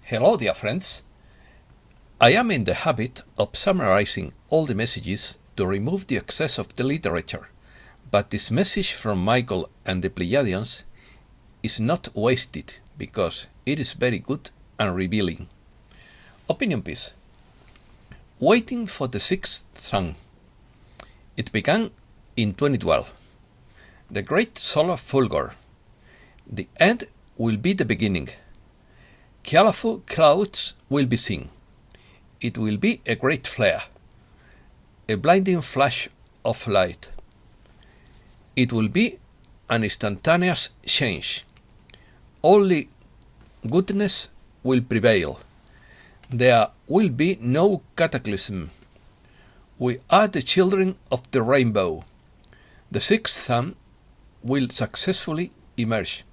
Hello, dear friends. I am in the habit of summarizing all the messages to remove the excess of the literature, but this message from Michael and the Pleiadians is not wasted because it is very good and revealing. Opinion piece. Waiting for the sixth sun. It began in 2012. The great solar Fulgor. The end will be the beginning. Colorful clouds will be seen. It will be a great flare, a blinding flash of light. It will be an instantaneous change. Only goodness will prevail. There will be no cataclysm. We are the children of the rainbow. The sixth sun will successfully emerge.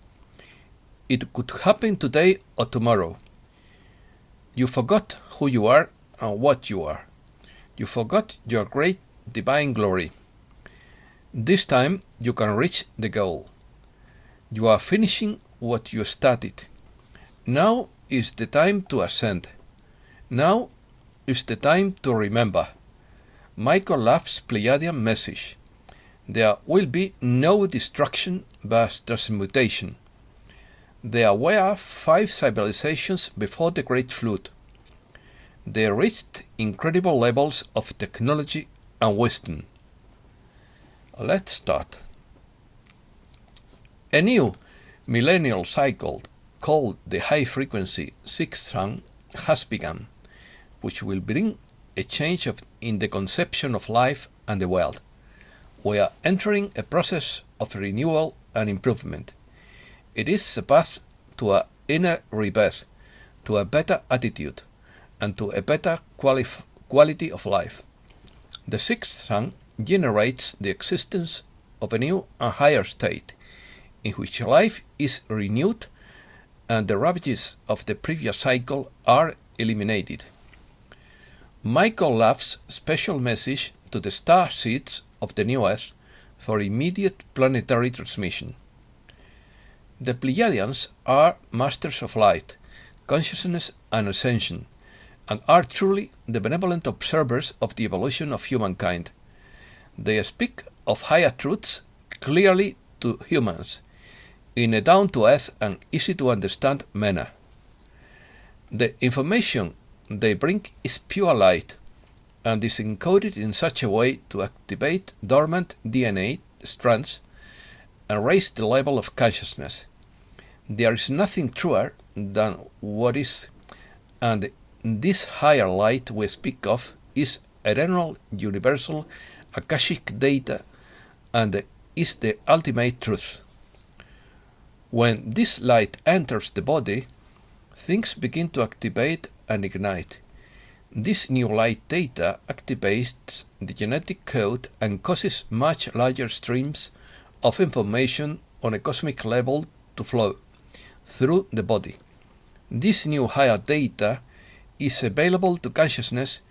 It could happen today or tomorrow. You forgot who you are and what you are. You forgot your great divine glory. This time you can reach the goal. You are finishing what you started. Now is the time to ascend. Now is the time to remember. Michael loves Pleiadian message. There will be no destruction but transmutation. There were 5 civilizations before the Great Flood. They reached incredible levels of technology and wisdom. Let's start. A new millennial cycle called the high-frequency sixth sun has begun, which will bring a change in the conception of life and the world. We are entering a process of renewal and improvement. It is a path to an inner rebirth, to a better attitude, and to a better quality of life. The sixth sun generates the existence of a new and higher state, in which life is renewed and the ravages of the previous cycle are eliminated. Michael loves special message to the star seeds of the new Earth for immediate planetary transmission. The Pleiadians are masters of light, consciousness and ascension, and are truly the benevolent observers of the evolution of humankind. They speak of higher truths clearly to humans, in a down-to-earth and easy-to-understand manner. The information they bring is pure light, and is encoded in such a way to activate dormant DNA strands and raise the level of consciousness. There is nothing truer than what is, and this higher light we speak of is eternal, universal, Akashic data, and is the ultimate truth. When this light enters the body, things begin to activate and ignite. This new light data activates the genetic code and causes much larger streams of information on a cosmic level to flow through the body. This new higher data is available to consciousness,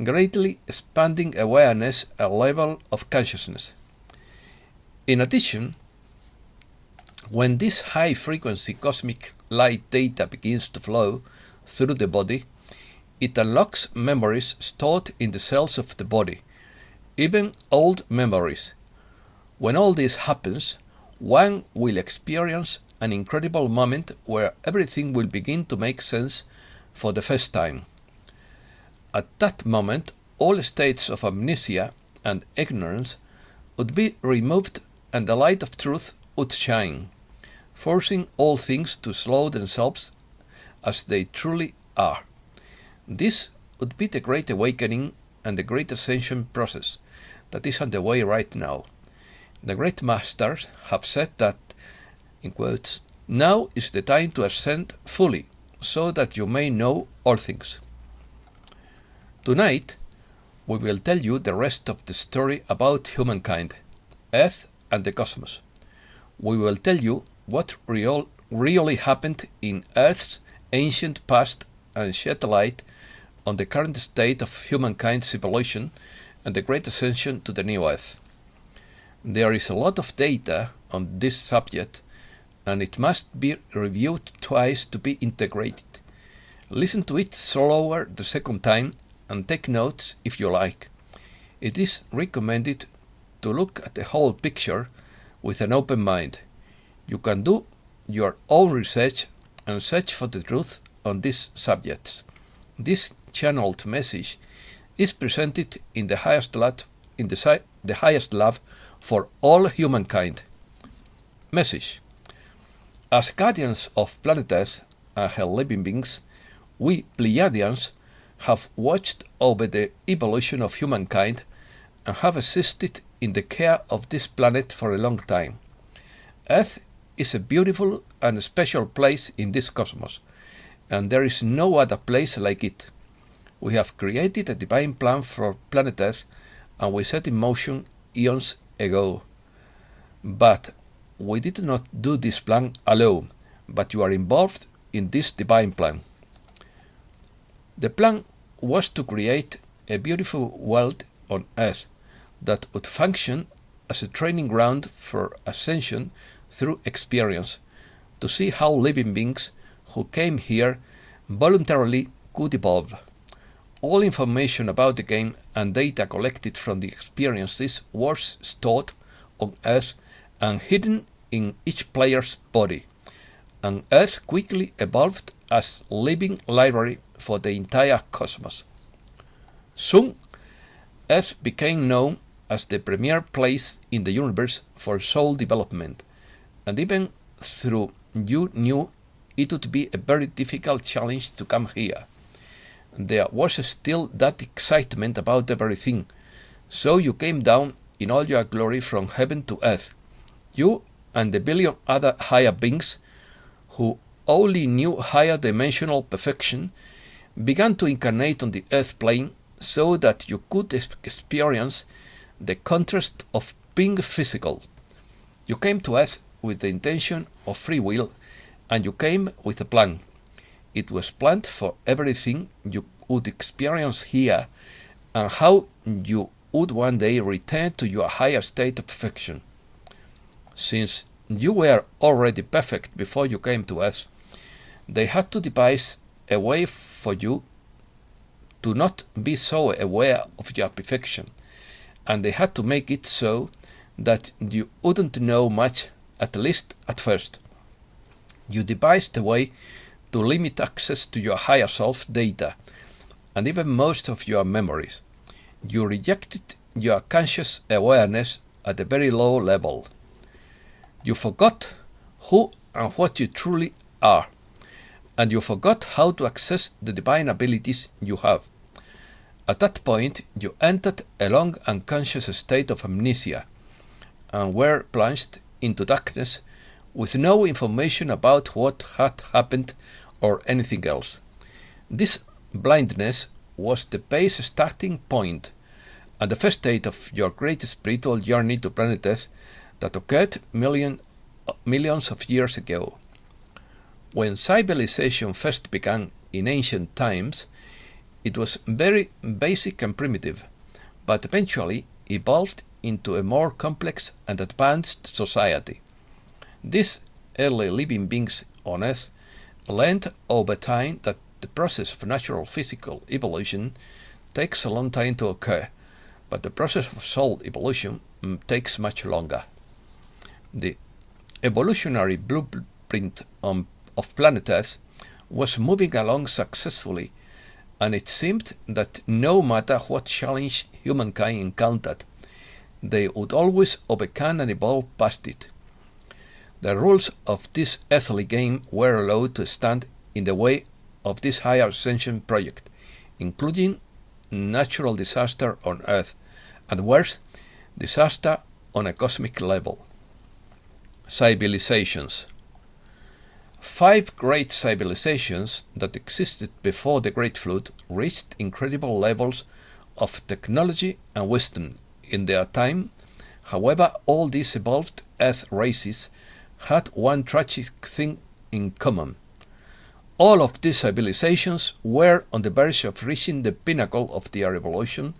greatly expanding awareness and level of consciousness. In addition, when this high-frequency cosmic light data begins to flow through the body, it unlocks memories stored in the cells of the body, even old memories. When all this happens, one will experience an incredible moment where everything will begin to make sense for the first time. At that moment, all states of amnesia and ignorance would be removed and the light of truth would shine, forcing all things to slow themselves as they truly are. This would be the Great Awakening and the Great Ascension process that is underway right now. The Great Masters have said that, in quotes, "Now is the time to ascend fully, so that you may know all things." Tonight, we will tell you the rest of the story about humankind, Earth and the cosmos. We will tell you what really happened in Earth's ancient past and shed light on the current state of humankind's evolution and the great ascension to the new Earth. There is a lot of data on this subject, and it must be reviewed twice to be integrated. Listen to it slower the second time and take notes if you like. It is recommended to look at the whole picture with an open mind. You can do your own research and search for the truth on these subjects. This channeled message is presented in the highest love for all humankind. Message. As guardians of planet Earth and her living beings, we Pleiadians have watched over the evolution of humankind and have assisted in the care of this planet for a long time. Earth is a beautiful and special place in this cosmos, and there is no other place like it. We have created a divine plan for planet Earth, and we set in motion eons ago. But we did not do this plan alone, but you are involved in this divine plan. The plan was to create a beautiful world on Earth that would function as a training ground for ascension through experience, to see how living beings who came here voluntarily could evolve. All information about the game and data collected from the experiences was stored on Earth and hidden in each player's body, and Earth quickly evolved as living library for the entire cosmos. Soon, Earth became known as the premier place in the universe for soul development, and even though you knew it would be a very difficult challenge to come here, there was still that excitement about everything, so you came down in all your glory from heaven to earth. You and the billion other higher beings who only knew higher dimensional perfection began to incarnate on the earth plane so that you could experience the contrast of being physical. You came to earth with the intention of free will, and you came with a plan. It was planned for everything you would experience here and how you would one day return to your higher state of perfection. Since you were already perfect before you came to Earth, they had to devise a way for you to not be so aware of your perfection, and they had to make it so that you wouldn't know much, at least at first. You devised a way to limit access to your higher self data, and even most of your memories. You rejected your conscious awareness at a very low level. You forgot who and what you truly are, and you forgot how to access the divine abilities you have. At that point, you entered a long unconscious state of amnesia, and were plunged into darkness with no information about what had happened or anything else. This blindness was the base starting point and the first state of your great spiritual journey to planet Earth that occurred millions of years ago. When civilization first began in ancient times, it was very basic and primitive, but eventually evolved into a more complex and advanced society. These early living beings on Earth learned over time that the process of natural physical evolution takes a long time to occur, but the process of soul evolution takes much longer. The evolutionary blueprint of planet Earth was moving along successfully, and it seemed that no matter what challenge humankind encountered, they would always overcome and evolve past it. The rules of this earthly game were allowed to stand in the way of this higher ascension project, including natural disaster on Earth, and worse, disaster on a cosmic level. Civilizations. 5 great civilizations that existed before the Great Flood reached incredible levels of technology and wisdom in their time. However, all these evolved Earth races had one tragic thing in common. All of these civilizations were on the verge of reaching the pinnacle of their evolution,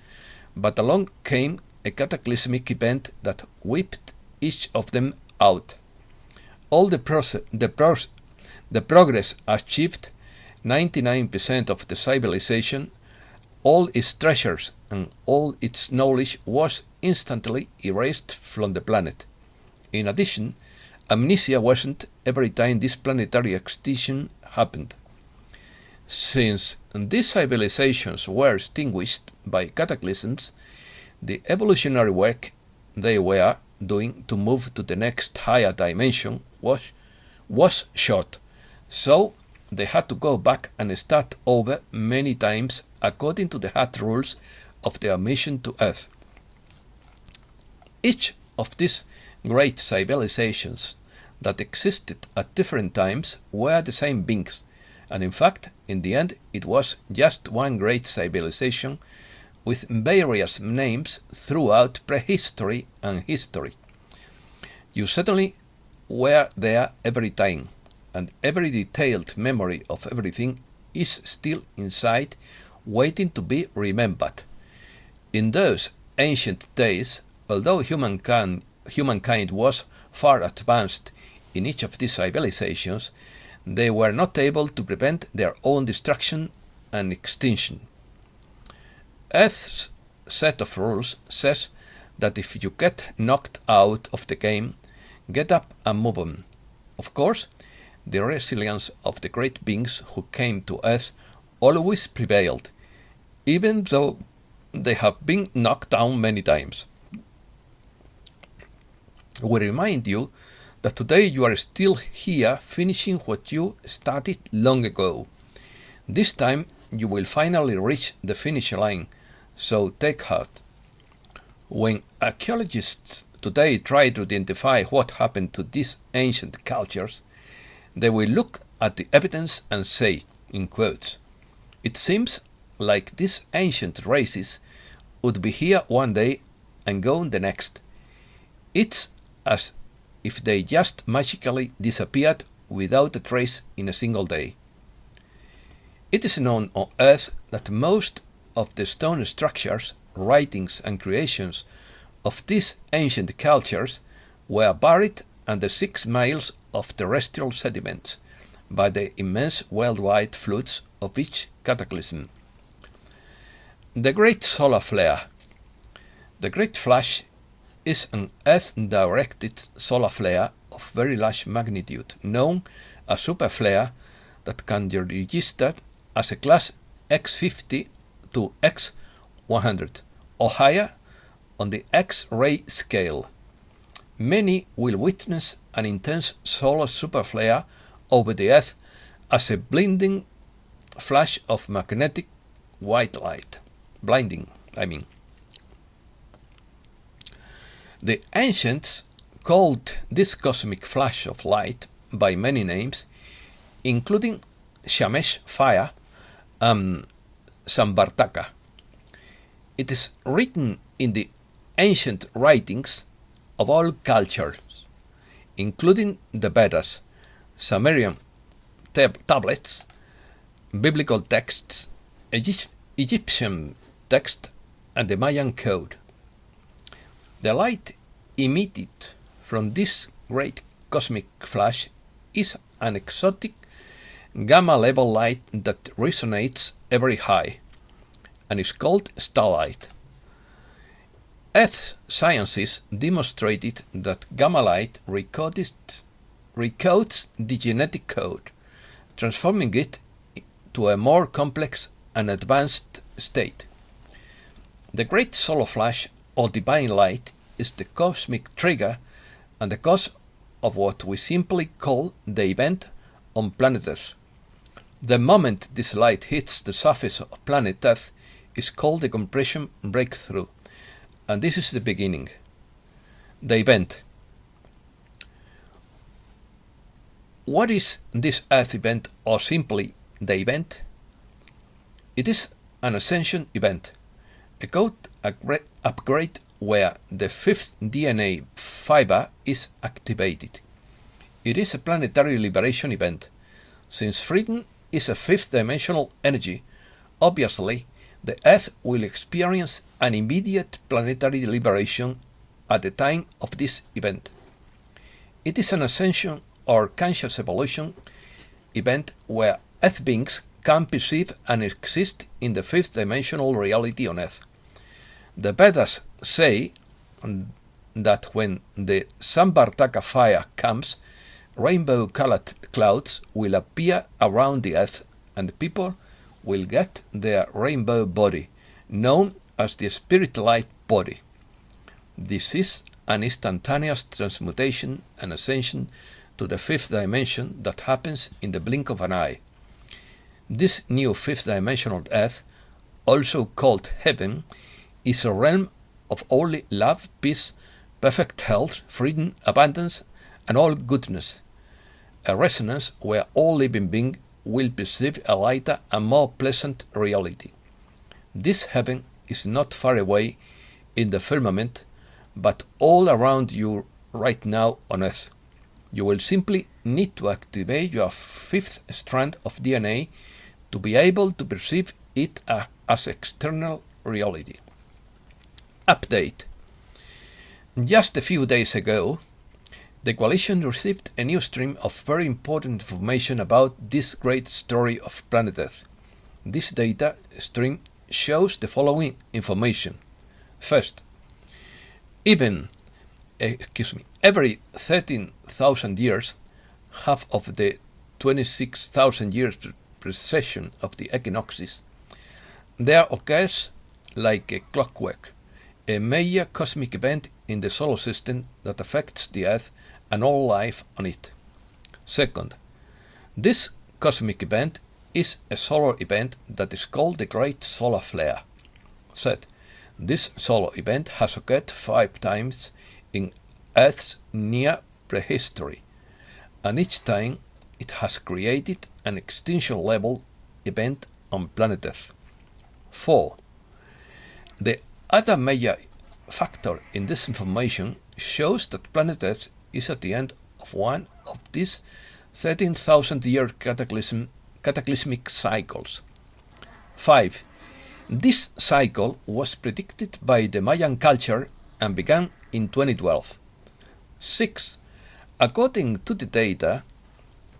but along came a cataclysmic event that wiped each of them out. All the progress achieved 99% of the civilization, all its treasures and all its knowledge was instantly erased from the planet. In addition, amnesia wasn't every time this planetary extinction happened. Since these civilizations were extinguished by cataclysms, the evolutionary work they were doing to move to the next higher dimension was short, so they had to go back and start over many times according to the hard rules of their mission to Earth. Each of these great civilizations that existed at different times were the same beings, and in fact, in the end, it was just one great civilization with various names throughout prehistory and history. You certainly were there every time, and every detailed memory of everything is still inside, waiting to be remembered. In those ancient days, although humankind was far advanced in each of these civilizations, they were not able to prevent their own destruction and extinction. Earth's set of rules says that if you get knocked out of the game, get up and move on. Of course, the resilience of the great beings who came to Earth always prevailed, even though they have been knocked down many times. We remind you that today you are still here finishing what you started long ago. This time you will finally reach the finish line, so take heart. When archaeologists today try to identify what happened to these ancient cultures, they will look at the evidence and say, in quotes, "It seems like these ancient races would be here one day and gone the next. It's as if they just magically disappeared without a trace in a single day." It is known on Earth that most of the stone structures, writings and creations of these ancient cultures were buried under 6 miles of terrestrial sediments by the immense worldwide floods of each cataclysm. The Great Solar Flare. The Great Flash is an Earth-directed solar flare of very large magnitude, known as super flare, that can be registered as a class X50 to X100 or higher on the X-ray scale. Many will witness an intense solar super flare over the Earth as a blinding flash of magnetic white light. Blinding, I mean. The ancients called this cosmic flash of light by many names, including Shamesh fire and Samvartaka. It is written in the ancient writings of all cultures, including the Vedas, Sumerian tablets, biblical texts, Egyptian text, and the Mayan code. The light emitted from this great cosmic flash is an exotic gamma-level light that resonates very high and is called starlight. Earth sciences demonstrated that gamma light recodes the genetic code, transforming it to a more complex and advanced state. The great solar flash or divine light is the cosmic trigger and the cause of what we simply call the event on planet Earth. The moment this light hits the surface of planet Earth is called the compression breakthrough, and this is the beginning. The event. What is this Earth event, or simply the event? It is an ascension event, a code upgrade where the 5th DNA fiber is activated. It is a planetary liberation event. Since freedom is a 5th dimensional energy, obviously the Earth will experience an immediate planetary liberation at the time of this event. It is an ascension or conscious evolution event where Earth beings can perceive and exist in the fifth dimensional reality on Earth. The Vedas say that when the Samvartaka fire comes, rainbow-colored clouds will appear around the Earth and people will get their rainbow body, known as the spirit light body. This is an instantaneous transmutation and ascension to the fifth dimension that happens in the blink of an eye. This new fifth dimensional Earth, also called Heaven, is a realm of only love, peace, perfect health, freedom, abundance, and all goodness. A resonance where all living beings will perceive a lighter and more pleasant reality. This heaven is not far away in the firmament, but all around you right now on Earth. You will simply need to activate your fifth strand of DNA to be able to perceive it as external reality. Update. Just a few days ago, the Coalition received a new stream of very important information about this great story of planet Earth. This data stream shows the following information. First, every 13,000 years, half of the 26,000 years precession of the equinoxes, there occurs, like a clockwork, a major cosmic event in the solar system that affects the Earth and all life on it. Second, this cosmic event is a solar event that is called the Great Solar Flare. Third, this solar event has occurred 5 times in Earth's near prehistory, and each time it has created an extinction level event on planet Earth. 4. The other major factor in this information shows that planet Earth is at the end of one of these 13,000-year cataclysmic cycles. 5. This cycle was predicted by the Mayan culture and began in 2012. 6. According to the data,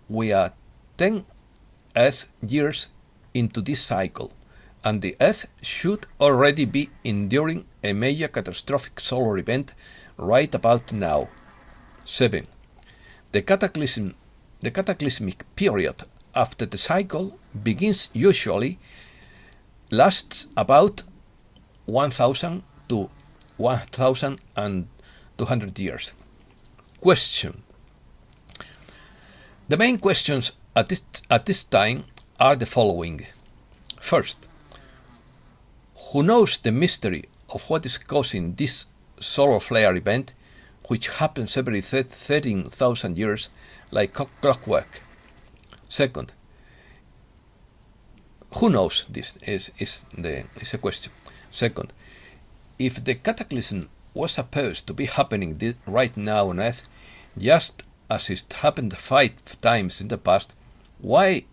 we are 10 Earth years into this cycle, and the Earth should already be enduring a major catastrophic solar event right about now. 7. The cataclysmic period after the cycle begins usually lasts about 1,000 to 1,200 years. Question. The main questions at this time are the following. First, who knows the mystery of what is causing this solar flare event, which happens every 13,000 years like clockwork? Second, who knows this is a question. Second, if the cataclysm was supposed to be happening right now on Earth, just as it happened 5 times in the past, why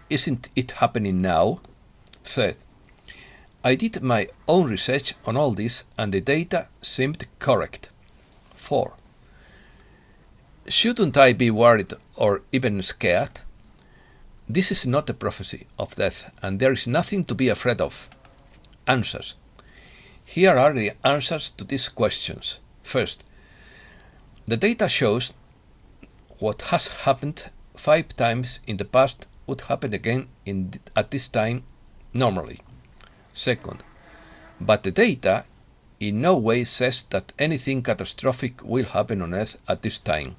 isn't it happening now? Third, I did my own research on all this and the data seemed correct. 4. Shouldn't I be worried or even scared? This is not a prophecy of death and there is nothing to be afraid of. Answers. Here are the answers to these questions. First, the data shows what has happened 5 times in the past would happen again at this time normally. Second, but the data in no way says that anything catastrophic will happen on Earth at this time.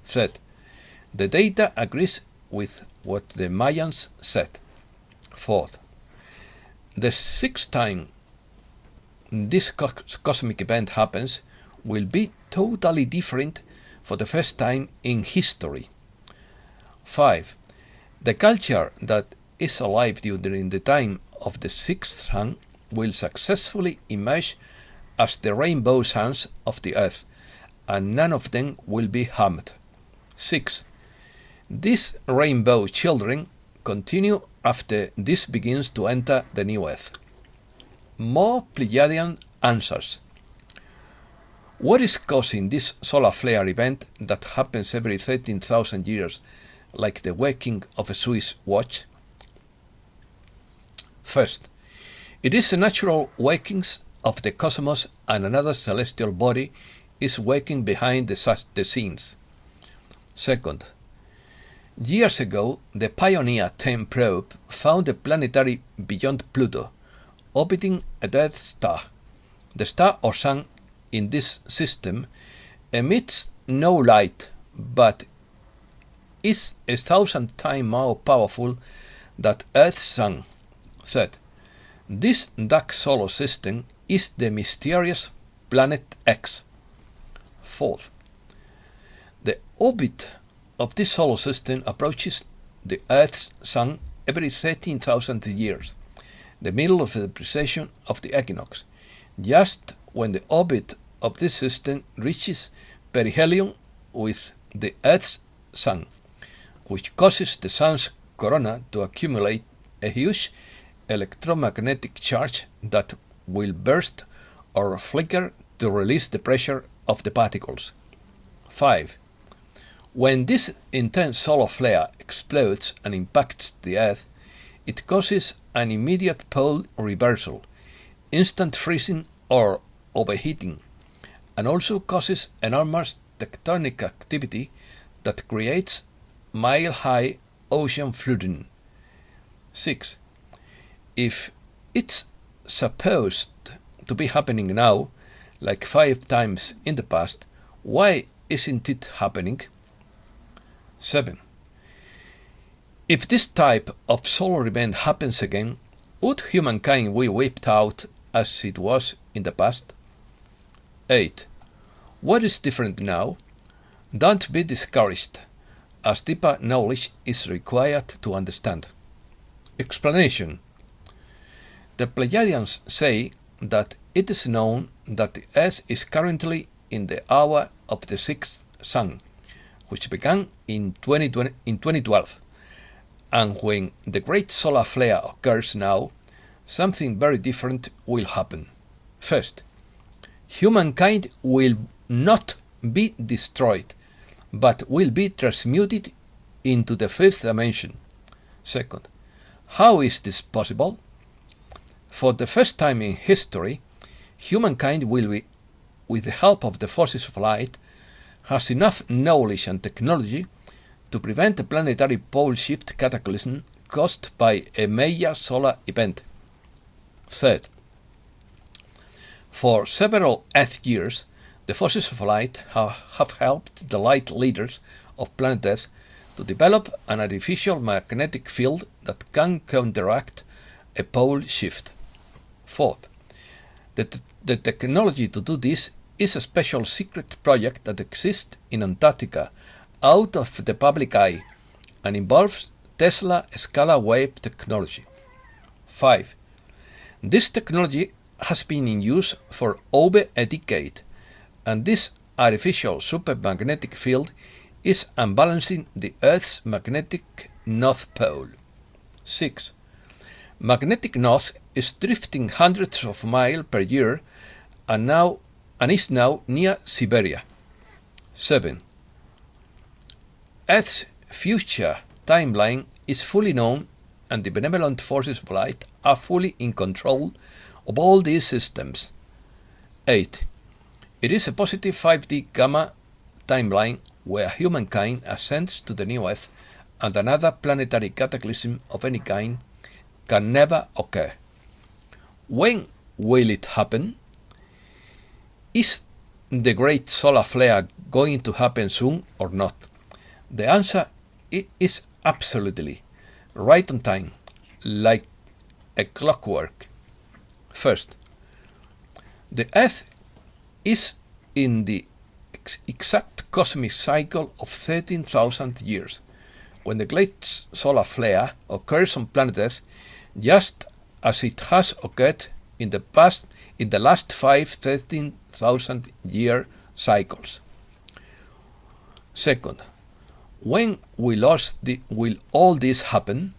Third, the data agrees with what the Mayans said. Fourth, the 6th time this cosmic event happens will be totally different for the first time in history. 5. The culture that is alive during the time of the 6th sun will successfully emerge as the rainbow suns of the Earth, and none of them will be harmed. 6. These rainbow children continue after this begins to enter the new Earth. More Pleiadian answers. What is causing this solar flare event that happens every 13,000 years like the waking of a Swiss watch? First, it is a natural wakings of the cosmos, and another celestial body is waking behind the scenes. Second, years ago, the Pioneer 10 probe found a planetary beyond Pluto, orbiting a dead star. The star or sun in this system emits no light, but is 1,000 times more powerful than Earth's sun. Third, this dark solar system is the mysterious planet X. Fourth, the orbit of this solar system approaches the Earth's sun every 13,000 years, the middle of the precession of the equinox, just when the orbit of this system reaches perihelion with the Earth's sun, which causes the sun's corona to accumulate a huge electromagnetic charge that will burst or flicker to release the pressure of the particles. 5. When this intense solar flare explodes and impacts the Earth, it causes an immediate pole reversal, instant freezing or overheating, and also causes enormous tectonic activity that creates mile-high ocean flooding. 6. If it's supposed to be happening now, like 5 times in the past, why isn't it happening? 7. If this type of solar event happens again, would humankind be wiped out as it was in the past? 8. What is different now? Don't be discouraged, as deeper knowledge is required to understand. Explanation. The Pleiadians say that it is known that the Earth is currently in the hour of the sixth sun, which began in 2012, and when the great solar flare occurs now, something very different will happen. First, humankind will not be destroyed, but will be transmuted into the fifth dimension. Second, how is this possible? For the first time in history, humankind will be, with the help of the forces of light, has enough knowledge and technology to prevent a planetary pole shift cataclysm caused by a major solar event. Third, for several Earth years, the forces of light have helped the light leaders of planet Earth to develop an artificial magnetic field that can counteract a pole shift. Fourth, the technology to do this is a special secret project that exists in Antarctica out of the public eye and involves Tesla scalar wave technology. 5. This technology has been in use for over a decade, and this artificial supermagnetic field is unbalancing the Earth's magnetic north pole. 6. Magnetic north is drifting hundreds of miles per year and is now near Siberia. 7. Earth's future timeline is fully known, and the benevolent forces of light are fully in control of all these systems. 8. It is a positive 5D gamma timeline where humankind ascends to the new Earth and another planetary cataclysm of any kind can never occur. When will it happen? Is the great solar flare going to happen soon or not? The answer is absolutely right on time, like a clockwork. First, the Earth is in the exact cosmic cycle of 13,000 years, when the great solar flare occurs on planet Earth, just as it has occurred in the last 13,000 year cycles. Second, when will all this happen?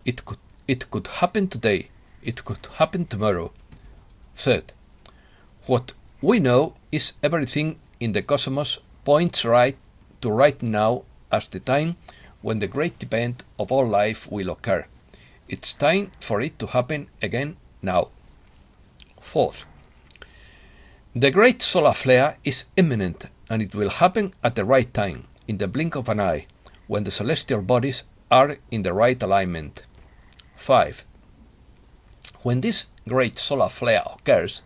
It could happen today. It could happen tomorrow. Third, what we know is everything in the cosmos points right to right now as the time when the great event of all life will occur. It's time for it to happen again now. Fourth, the great solar flare is imminent, and it will happen at the right time, in the blink of an eye, when the celestial bodies are in the right alignment. 5. When this great solar flare occurs,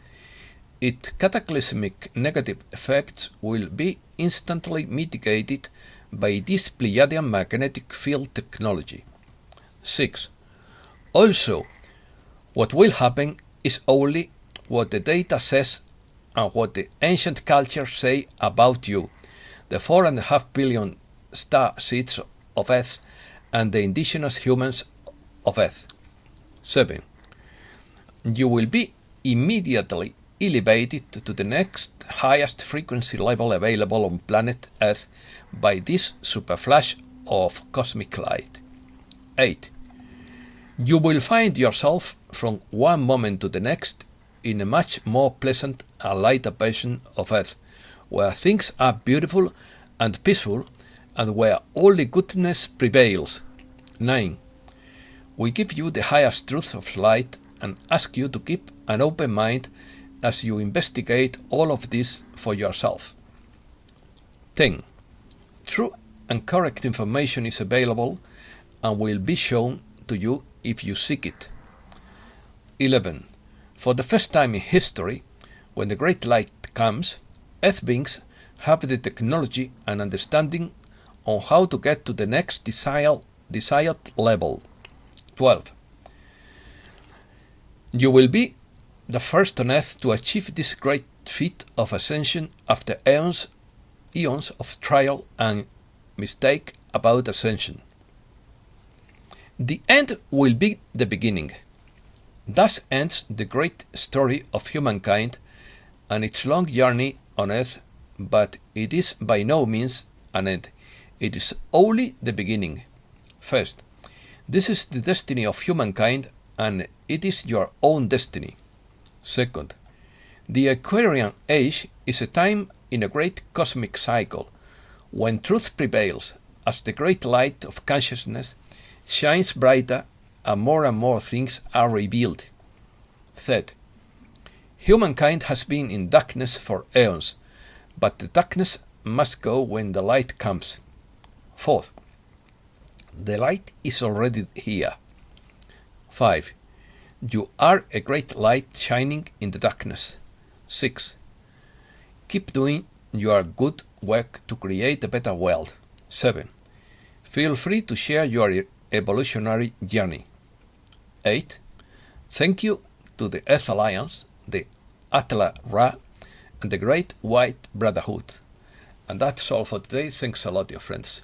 its cataclysmic negative effects will be instantly mitigated by this Pleiadian magnetic field technology. 6. Also, what will happen is only what the data says and what the ancient cultures say about you, the 4.5 billion star seeds of Earth and the indigenous humans of Earth. 7. You will be immediately elevated to the next highest frequency level available on planet Earth by this superflash of cosmic light. 8. You will find yourself from one moment to the next in a much more pleasant and lighter version of Earth, where things are beautiful and peaceful and where only goodness prevails. 9. We give you the highest truth of light and ask you to keep an open mind as you investigate all of this for yourself. 10. True and correct information is available and will be shown to you if you seek it. 11. For the first time in history, when the great light comes, Earth beings have the technology and understanding on how to get to the next desired level. 12. You will be the first on Earth to achieve this great feat of ascension after eons of trial and mistake about ascension. The end will be the beginning. Thus ends the great story of humankind and its long journey on Earth, but it is by no means an end. It is only the beginning. First, this is the destiny of humankind, and it is your own destiny. Second, the Aquarian Age is a time in a great cosmic cycle, when truth prevails as the great light of consciousness shines brighter and more things are revealed. Third, humankind has been in darkness for eons, but the darkness must go when the light comes. Fourth, the light is already here. 5. You are a great light shining in the darkness. 6. Keep doing your good work to create a better world. 7. Feel free to share your evolutionary journey. 8. Thank you to the Earth Alliance, the Atla Ra, and the Great White Brotherhood. And that's all for today. Thanks a lot, dear friends.